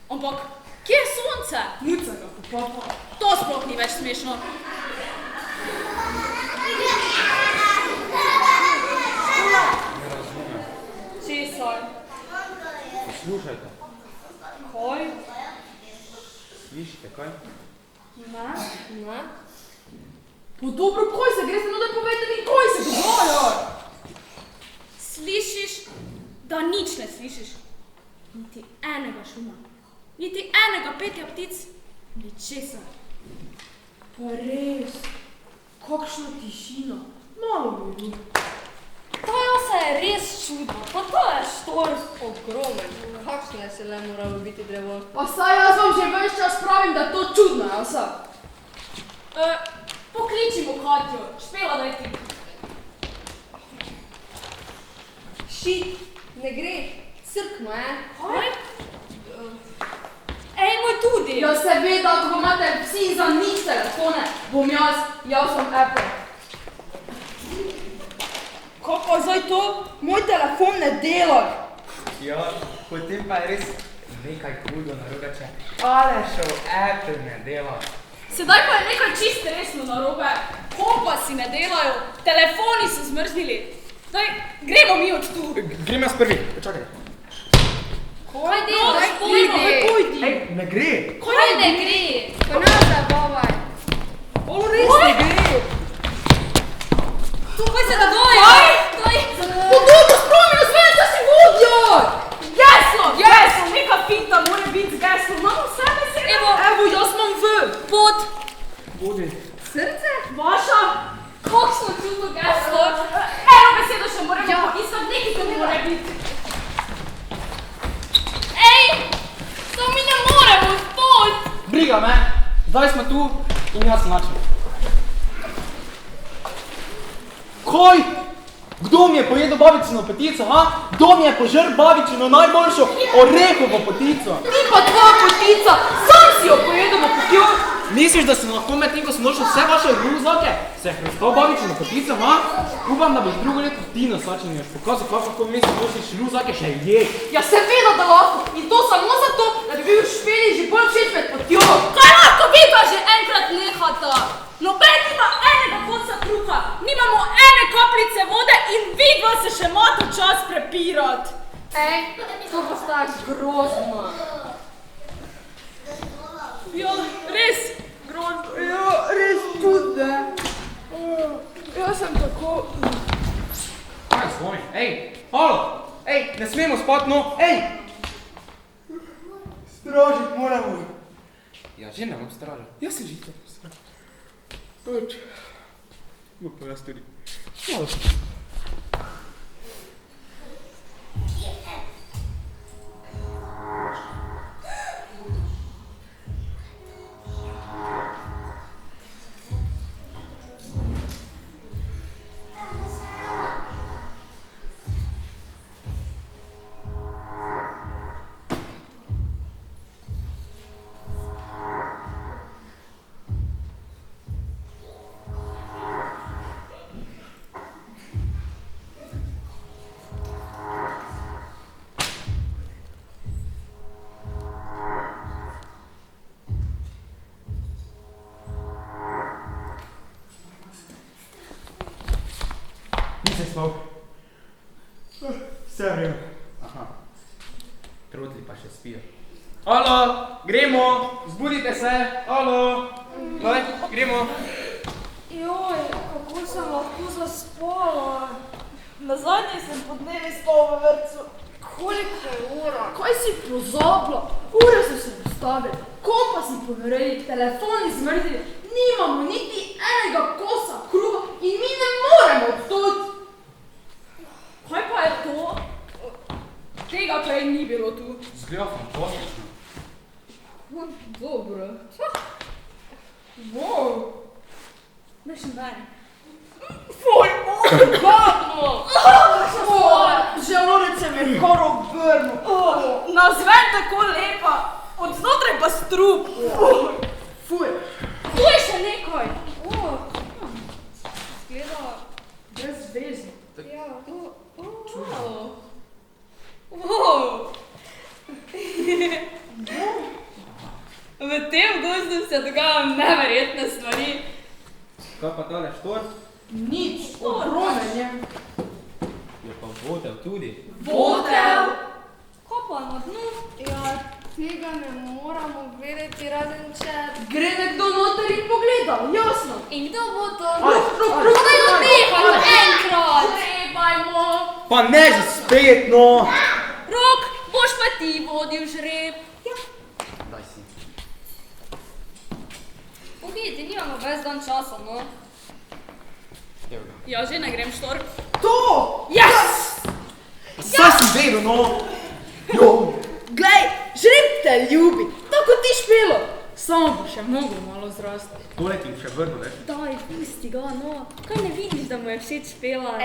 Ampak kje je sonce? Muca ga popapa. To sploh ni več smešno. Česar? Poslušajte. Kaj? Slišite kaj? Ne? Ne? No dobro, kaj se? Gre se no, da povejte mi, kaj se dogaja? Slišiš, da nič ne slišiš. Niti enega šuma. Niti enega petja ptic. Ničesar. Pa res, kakšna tišina. Malo ljudi. Ta jasa je res čudna, pa to je štorm ogromen. Kakšno je se le moralo biti drevo? Pa saj jaz vam že ves čas pravim, da je to čudno, jasa. Pokličimo Katjo, Špela daj ti. Šit, ne gre, crkno je. Kaj? Ej, moj tudi. Ja seveda, ko imate vsi za nič telefone, bom jaz sem Apple. Kaj pa zdaj to? Moj telefon ne dela. Ja, potem pa je res nekaj hudo narobe, če Alešov Apple ne dela. Sedaj pa je nekaj čist resno narobe. Kompasi ne delajo, telefoni so zmrznili. Daj, gremo mi od tu. Grem jaz prvi, počakaj. Kaj delaš? Pojdi. Ej, ne gre. Kaj ne gre? Pa nas zabavaj. O, res ne gre. Tukaj se dogaja. Kaj? Podobno spremljeno sve, da si vodja. Geslo! Geslo! Neka finta mora biti z geslom. Imamo vse besede. Evo, jaz imam v. Pot. Vodi. Srce? Vaša? Kakšno čudno geslo. Eno besedo še moramo popisati, nekaj to mora biti. Ej! To mi ne moremo pot! Briga me, zdaj smo tu in jaz sem način. Kaj? Kdo mi je pojedel babičino potico, ha? Kdo mi je požrl babičino najboljšo orehovo potico? Ni pa tvoja potica, sam si jo pojedemo potjo. Misliš, da sem lahko med tem, ko sem nošel vse vaše ruzake, se hrestal babičino potico, ha? Upam, da boš drugo leto ti na sačenju pokazal, kako lahko misliš nosiš ruzake še je. Ja seveda da lahko, in to samo zato, da bi bil Špeli že bolj všeč med potjo. Kaj lahko vi pa že enkrat nehata? Noben nima enega kosa kruha, nimamo ene kapljice vode in vidva se še imata čas prepirat. Ej, to postaješ grozno. Ja, res grozno. Ja, res tudi ne. Jaz sem tako... Kaj zvoni? Ej, halo! Ej, ne smemo spati, no! Ej! Stražit moramo. Ja, že ne bom stražil. Jaz sem že to stražil. Oč. Bo pa jaz tudi. Malo. Nisem spal. Vse vreme. Aha. Trotli pa še spijo. Alo, gremo, zbudite se, alo. Daj, gremo. Joj, kako sem lahko zaspala. Nazadnje sem po dnevi spal v vrtcu. Koliko je ura? Kaj si pozabila? Ure so se ustavili, kompas si ponoreli, telefoni zmrzili, nimamo niti enega kosa kruha in mi ne moremo odstoti. Kaj pa je to? Tega prej ni bilo tu. Zgleda fantastično. Dobro. Wow. Daš meni. Foj, gadno! Želodec me je kar obrnil. Nazven tako lepa, od znotraj pa strup. Fuj. Tu je še nekaj. Zgleda brezvezno. Ja. V tem gozdu se dogajajo neverjetne stvari. Kaj pa tale štor? Nič, ogromen je. Je pa votel tudi. Votel. Kaj pa na dnu? Ja, tega ne moramo vedeti, razen če... Gre nekdo noter in pogleda, jasno. In kdo bo to? Daj ga nehaj enkrat! Žrebajmo. Pa ne že spet, no! Rok, boš pa ti vodil žreb. Daj si. Vidite, nimamo ves dan časa, no. Evo ga. Ja, že ne grem štor. To! Yes! Saj si vedel, no! Jo! Glej, žreb te ljubi, tako ti špelo. Samo bo še mogel malo zrasti. Tole ti še vrno, veš? Daj, pusti ga, no. Kaj ne vidiš, da mu je všeč špela?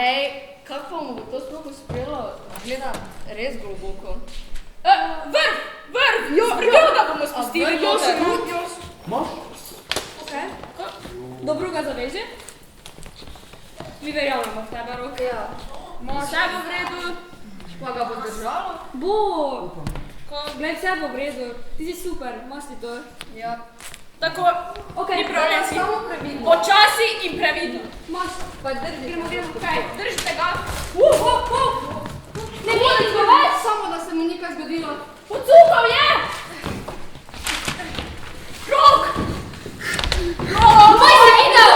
Kako pa mu bo to sploh uspelo? Gleda res globoko. Vrv! Spremljamo ga bomo spustili noter. Maš? Okay. Dobro ga zaveži. Mi verjamemo v tebe, Rok. Ja. Vse bo v redu. Pa ga bo držalo? Bo. Glej, vse bo v redu. Ti si super, imaš ti to. Ja. Tako, pripravljen si. Samo previdno. Počasi in previdno. Imaš, pa drži. Okay, držite ga. Ne vidim ga več, samo da se mu nekaj zgodilo. Pocukal je! Rok! Kaj si videl?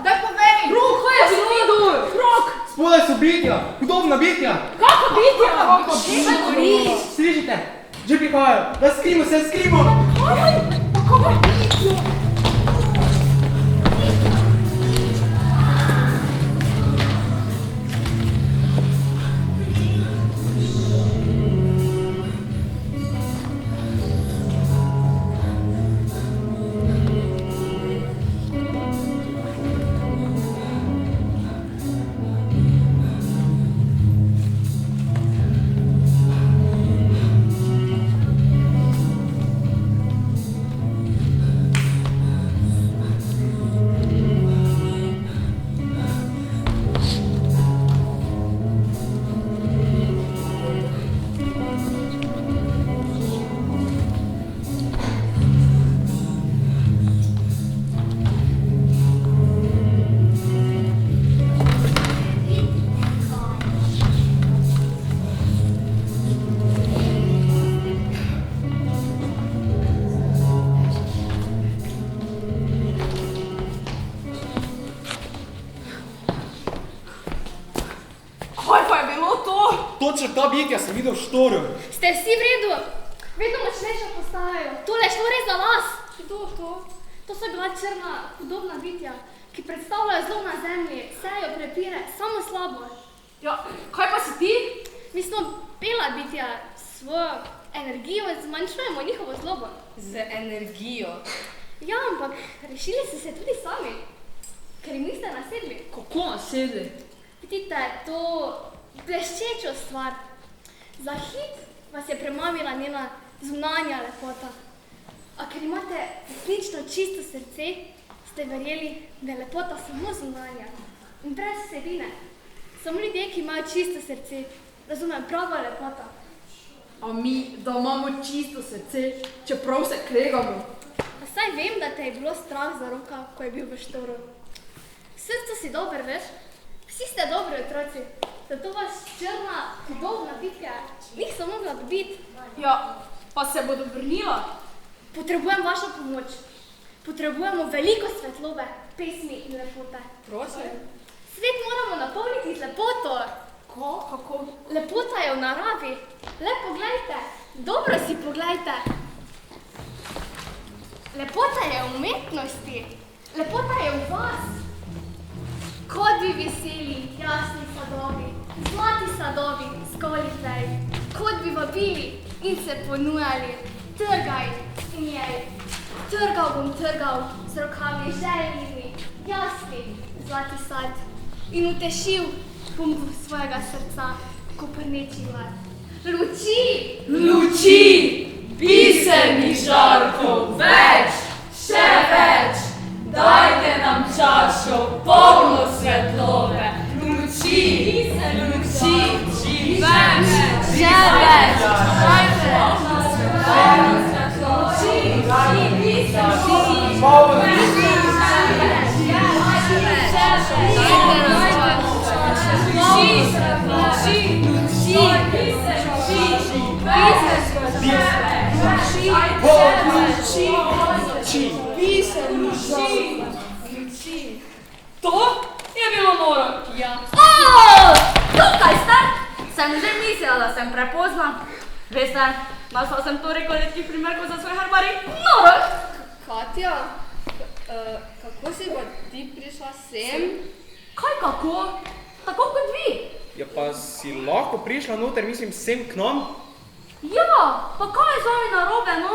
Daj povej! Rok, kaj je bilo? Rok! Spodaj so bitja, hudobna bitja. Kako bitja? Slišite? Že prihajajo. Da skrimo se, skrimo! Točno ta bitja sem videl v štorju. Ste vsi v redu? Vedno močnejša postajajo. Tole je šlo res za vas. Kdo to? To so bila črna, hudobna bitja, ki predstavljajo zlo na zemlji, sejo prepire, samo slabo. Ja, kaj pa si ti? Mi smo bela bitja, svojo energijo zmanjšujemo njihovo zlobo. Z energijo? Ja, ampak rešili ste se tudi sami, ker jim niste nasedli. Kako nasedli? Vidite, to bleščečo stvar. Za hip vas je premamila njena zunanja lepota. A ker imate resnično čisto srce, ste verjeli, da je lepota samo zunanja in brez vsebine. Samo ljudje, ki imajo čisto srce, razumejo prava lepota. A mi, da imamo čisto srce, čeprav se kregamo. Pa saj vem, da te je bilo strah za Roka, ko je bil v štoru. V srcu si dober, veš? Vsi ste dobri otroci, zato vas črna, hudobna bitka niso mogla dobiti. Ja, pa se bodo vrnila. Potrebujem vašo pomoč. Potrebujemo veliko svetlobe, pesmi in lepote. Prosim. Svet moramo napolniti z lepoto. Kako? Lepota je v naravi. Le poglejte, dobro si poglejte. Lepota je v umetnosti, lepota je v vas. Kot bi veseli jasni sadovi, zlati sadovi, skolitej, kot bi vabili in se ponujali, trgaj in jej. Trgal bom trgal z rokami željnimi, jasni, zlati sad in utešil bom svojega srca koprneči vlad. Luči! Luči, bisernih žarkov, več, še več, dajte nam čašo polno svetlobe. Luči, luči, več, še več, dajte nam polno svetlobe. To je bilo noro. Ja. Tukaj ste! Sem že mislila, da sem prepozna. Veste, našla sem to rekel redkih primerkov za svoj harmari. Noro! Katja, kako si pa ti prišla sem? Kaj kako? Tako kot vi. Ja, pa si lahko prišla noter, mislim, sem k nam? Ja, pa kaj je z vami narobe, no?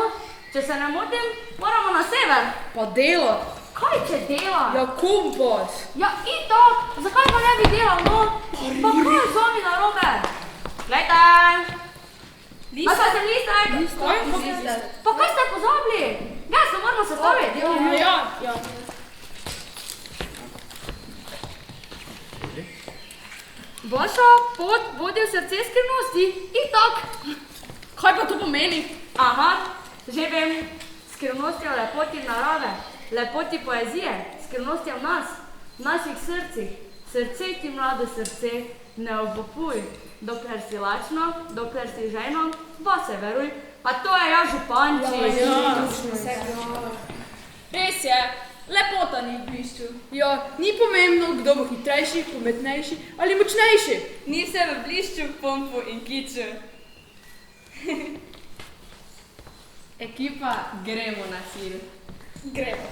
Če se ne motim, moramo na sever. Pa dela. Kaj če dela? Ja, kompas. Ja, itak, zakaj pa ne bi delal, no? Pa kaj je z vami narobe? Glejte! Našla sem listek! Pa kaj ste pozabili? Geslo moramo sestaviti. Ja. Vaša pot vodi v srce skrivnosti. Itak! Kaj pa to pomeni? Aha, že vem. Skrivnosti o lepoti narave, lepoti poezije, skrivnosti v nas, v naših srcih. Srce ti, mlado srce, ne obupuj. Dokler si lačno, dokler si žejno, vase veruj. Pa to je ja župančič. Res je, lepota ni v blišču. Ja, ni pomembno, kdo bo hitrejši, pametnejši ali močnejši. Ni vse v blišču, pompu in kiču. Ekipa, gremo na cilj. Gremo.